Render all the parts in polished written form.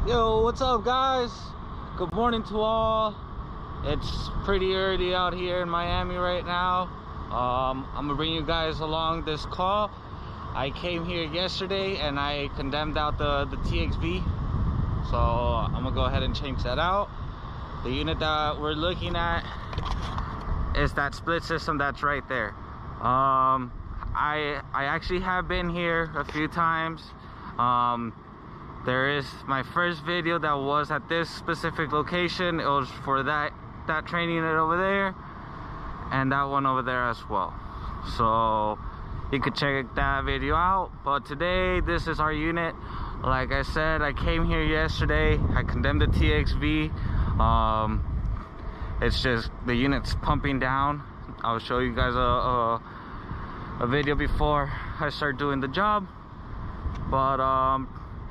Yo, what's up guys? Good morning to all. It's pretty early out here in Miami right now. I'm gonna bring you guys along this call. I came here yesterday and I condemned out the TXV, so I'm gonna go ahead and change that out. The unit that we're looking at is that split system that's right there. I actually have been here a few times. There is my first video that was at this specific location. It was for that Trane unit over there and that one over there as well, so you could check that video out. But today this is our unit. Like I said, I came here yesterday, I condemned the TXV. It's just the unit's pumping down. I'll show you guys a video before I start doing the job. But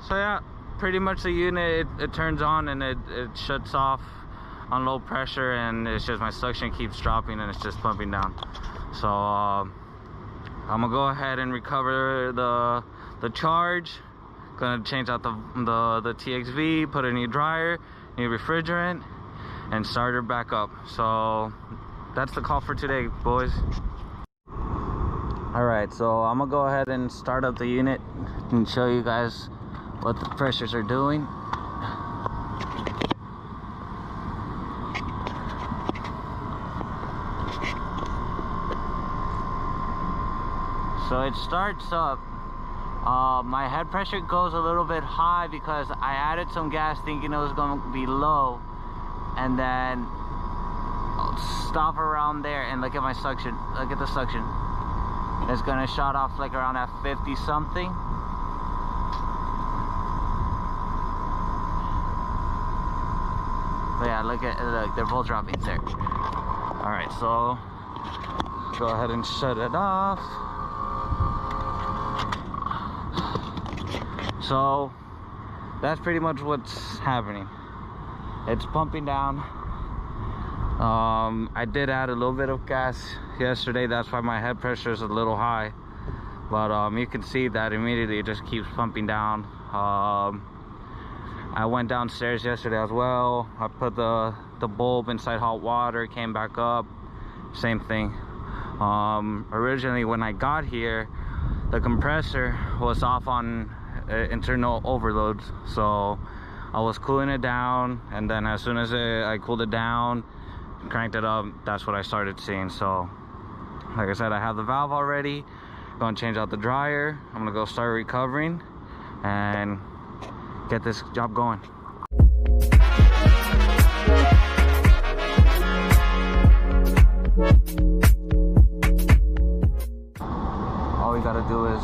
so yeah, pretty much the unit, it turns on and it shuts off on low pressure, and it's just my suction keeps dropping and it's just pumping down. So I'm gonna go ahead and recover the charge. Gonna change out the TXV, put a new dryer, new refrigerant, and start her back up. So that's the call for today, boys. All right, so I'm gonna go ahead and start up the unit and show you guys what the pressures are doing. So it starts up. My head pressure goes a little bit high because I added some gas thinking it was going to be low, and then I'll stop around there and look at my suction. Look at the suction. It's going to shut off like around at 50 something. But yeah, look, they're both dropping there. All right, so go ahead and shut it off. So that's pretty much what's happening. It's pumping down. I did add a little bit of gas yesterday, that's why my head pressure is a little high. But you can see that immediately it just keeps pumping down. I went downstairs yesterday as well. I put the bulb inside hot water, came back up, same thing. Originally when I got here, the compressor was off on internal overloads, so I was cooling it down, and then as soon as I cooled it down, cranked it up, that's what I started seeing. So like I said, I have the valve already. Gonna change out the dryer. I'm gonna go start recovering and get this job going. All we gotta do is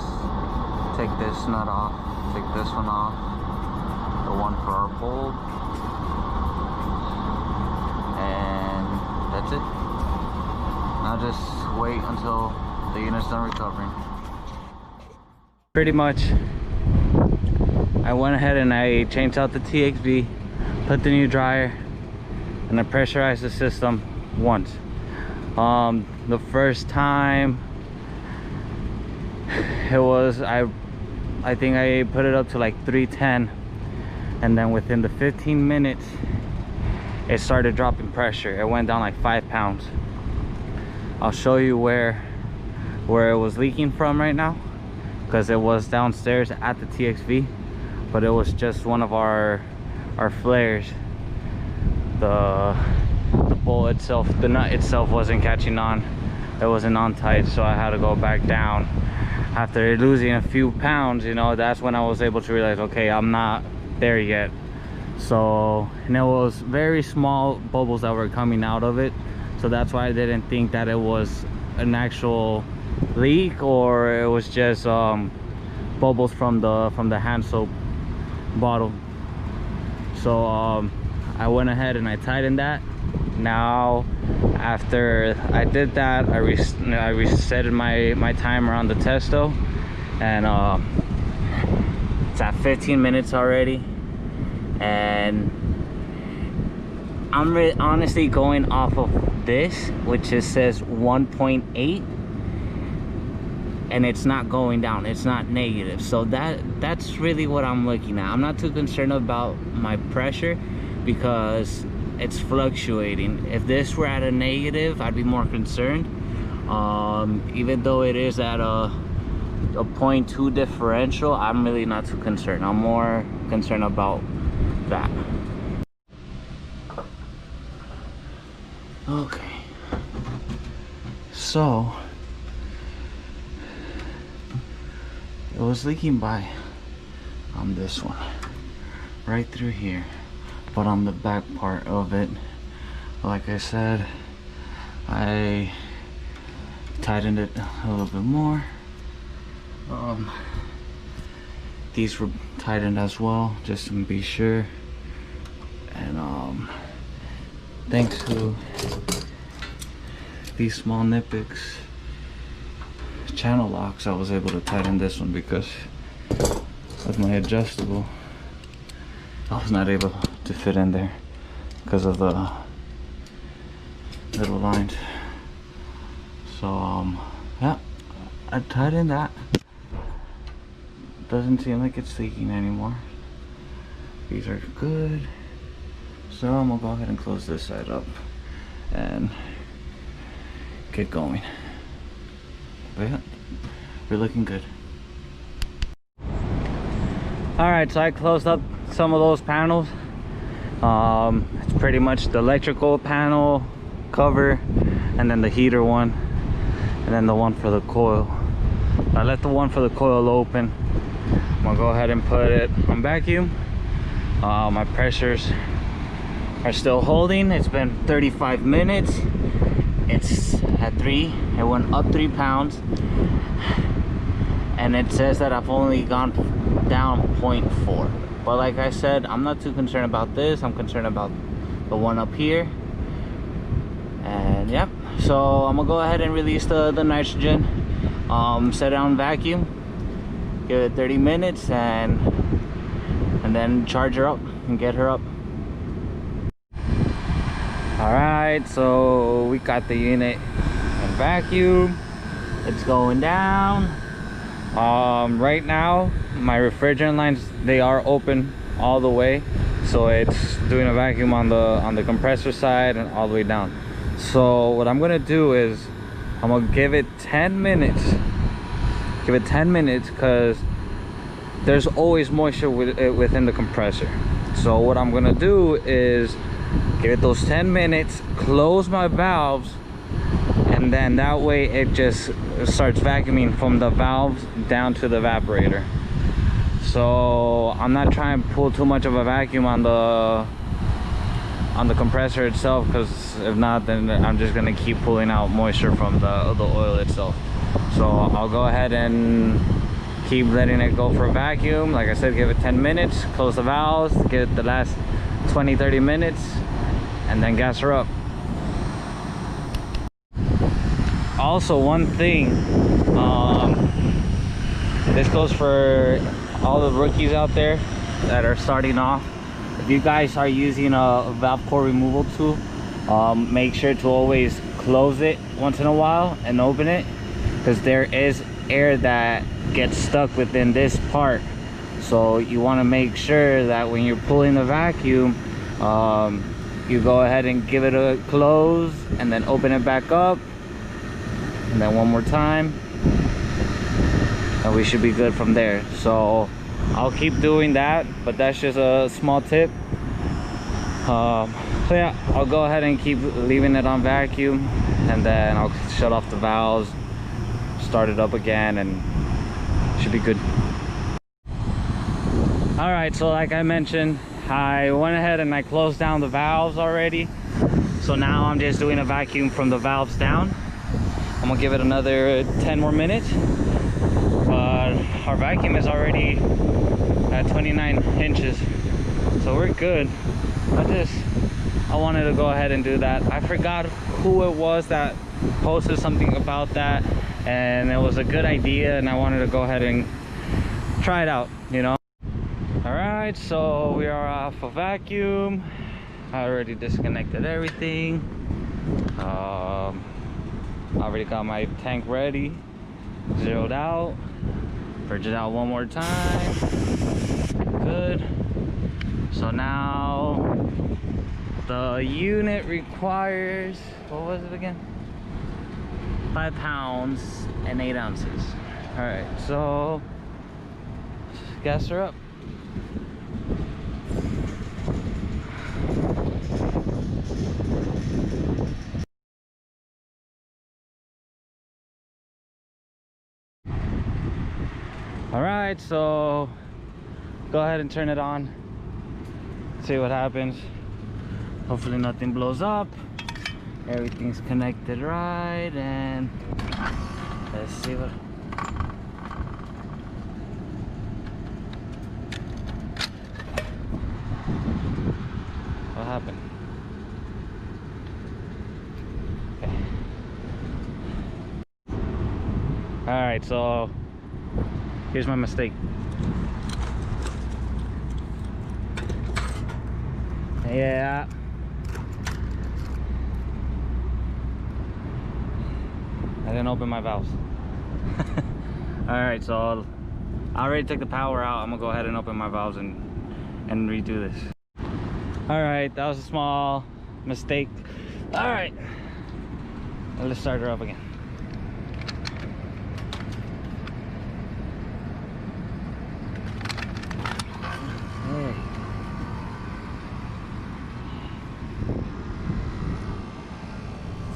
take this nut off, take this one off, the one for our bulb, and that's it. Now just wait until the unit's done recovering. Pretty much I went ahead and I changed out the TXV, put the new dryer, and I pressurized the system once. The first time it was, I think I put it up to like 310, and then within the 15 minutes it started dropping pressure. It went down like 5 pounds. I'll show you where it was leaking from right now, because it was downstairs at the TXV, but it was just one of our flares. The bolt itself, the nut itself wasn't catching on. It wasn't on tight, so I had to go back down. After losing a few pounds, you know, that's when I was able to realize, okay, I'm not there yet. So, and it was very small bubbles that were coming out of it, so that's why I didn't think that it was an actual leak, or it was just bubbles from the hand soap bottle. So I went ahead and I tightened that. Now after I did that, I resetted my timer on the testo, and it's at 15 minutes already, and I'm honestly going off of this, which just says 1.8, and it's not going down, it's not negative. So that's really what I'm looking at. I'm not too concerned about my pressure because it's fluctuating. If this were at a negative, I'd be more concerned. Even though it is at a 0.2 differential, I'm really not too concerned. I'm more concerned about that. Okay, so it was leaking by on this one right through here, but on the back part of it, like I said, I tightened it a little bit more. These were tightened as well, just to be sure. And thanks to these small Nipix channel locks, I was able to tighten this one, because with my adjustable I was not able to fit in there because of the little lines. So yeah, I tightened that. Doesn't seem like it's leaking anymore. These are good. So I'm gonna go ahead and close this side up and get going. But yeah, we're looking good. All right, so I closed up some of those panels. It's pretty much the electrical panel cover, and then the heater one, and then the one for the coil. I left the one for the coil open. I'm gonna go ahead and put it on vacuum. My pressures are still holding. It's been 35 minutes. It's at 3. It went up 3 pounds, and it says that I've only gone down 0.4. But like I said, I'm not too concerned about this. I'm concerned about the one up here. And yep, so I'm gonna go ahead and release the nitrogen, set it on vacuum, give it 30 minutes, and then charge her up and get her up. All right, so we got the unit in vacuum. It's going down. Right now my refrigerant lines, they are open all the way, so it's doing a vacuum on the compressor side and all the way down. So what I'm gonna do is I'm gonna give it 10 minutes. Give it 10 minutes, because there's always moisture within the compressor. So what I'm gonna do is give it those 10 minutes, close my valves, and then that way it just starts vacuuming from the valves down to the evaporator. So I'm not trying to pull too much of a vacuum on the compressor itself, because if not, then I'm just gonna keep pulling out moisture from the oil itself. So I'll go ahead and keep letting it go for vacuum. Like I said, give it 10 minutes, close the valves, give it the last 20-30 minutes, and then gas her up. Also, one thing, this goes for all the rookies out there that are starting off. If you guys are using a valve core removal tool, make sure to always close it once in a while and open it, because there is air that gets stuck within this part. So you want to make sure that when you're pulling the vacuum, you go ahead and give it a close and then open it back up, and then one more time, and we should be good from there. So I'll keep doing that, but that's just a small tip. So yeah, I'll go ahead and keep leaving it on vacuum, and then I'll shut off the valves, start it up again, and should be good. All right, so like I mentioned, I went ahead and I closed down the valves already. So now I'm just doing a vacuum from the valves down. I'm gonna give it another 10 more minutes. But our vacuum is already at 29 inches. So we're good. I wanted to go ahead and do that. I forgot who it was that posted something about that, and it was a good idea, and I wanted to go ahead and try it out, you know. All right, so we are off a vacuum. I already disconnected everything. Already got my tank ready, zeroed out, purge it out one more time. Good. So now the unit requires, what was it again? 5 pounds and 8 ounces. All right, so gas her up. All right, so go ahead and turn it on. See what happens. Hopefully nothing blows up. Everything's connected right, and let's see what happened. Okay. All right, so here's my mistake. Yeah. I didn't open my valves. All right, so I already took the power out. I'm gonna go ahead and open my valves and redo this. All right, that was a small mistake. All right, let's start her up again.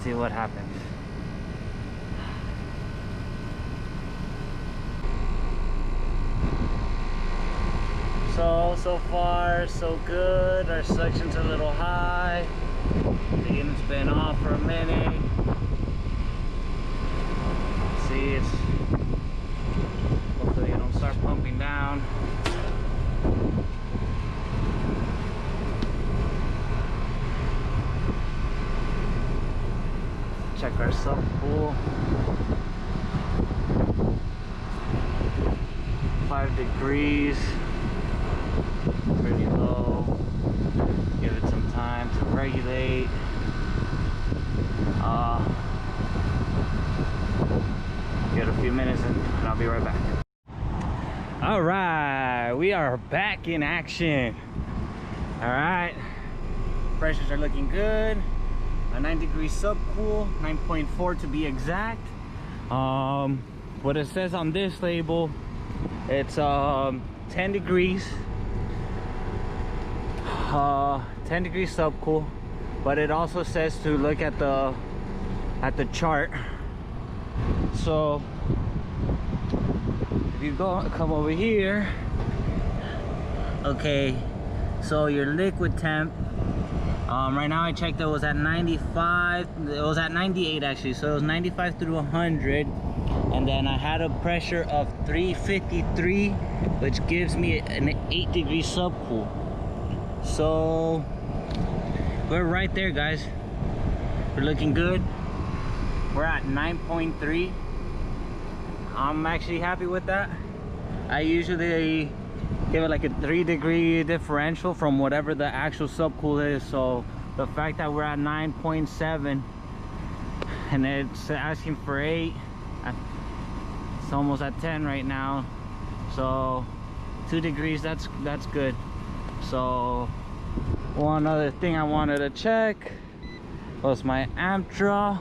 See what happens. So far so good. Our suction's a little high. The unit's been off for a minute. See, it's hopefully it don't start pumping down. Check our subpool. 5 degrees. Pretty low. Give it some time to regulate. Give it a few minutes and I'll be right back. All right, we are back in action. All right, pressures are looking good. A 9-degree subcool, 9.4 to be exact. What it says on this label, it's 10 degrees. 10 degrees subcool, but it also says to look at the chart. So if you come over here, okay, so your liquid temp, right now I checked, it was at 95, it was at 98 actually, so it was 95 through 100, and then I had a pressure of 353, which gives me an 8-degree subcool. So we're right there, guys. We're looking good. We're at 9.3. I'm actually happy with that. I usually give it like a 3-degree differential from whatever the actual subcool is. So the fact that we're at 9.7 and it's asking for 8, it's almost at 10 right now. So 2 degrees, that's good. So one other thing I wanted to check was my amp draw.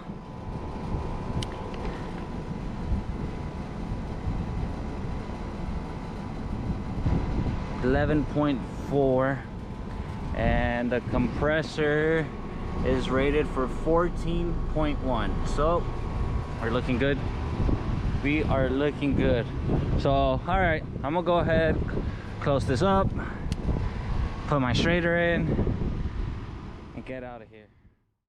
.4, and the compressor is rated for 14.1. So we're looking good. We are looking good. So all right, I'm gonna go ahead, close this up, put my straighter in, and get out of here.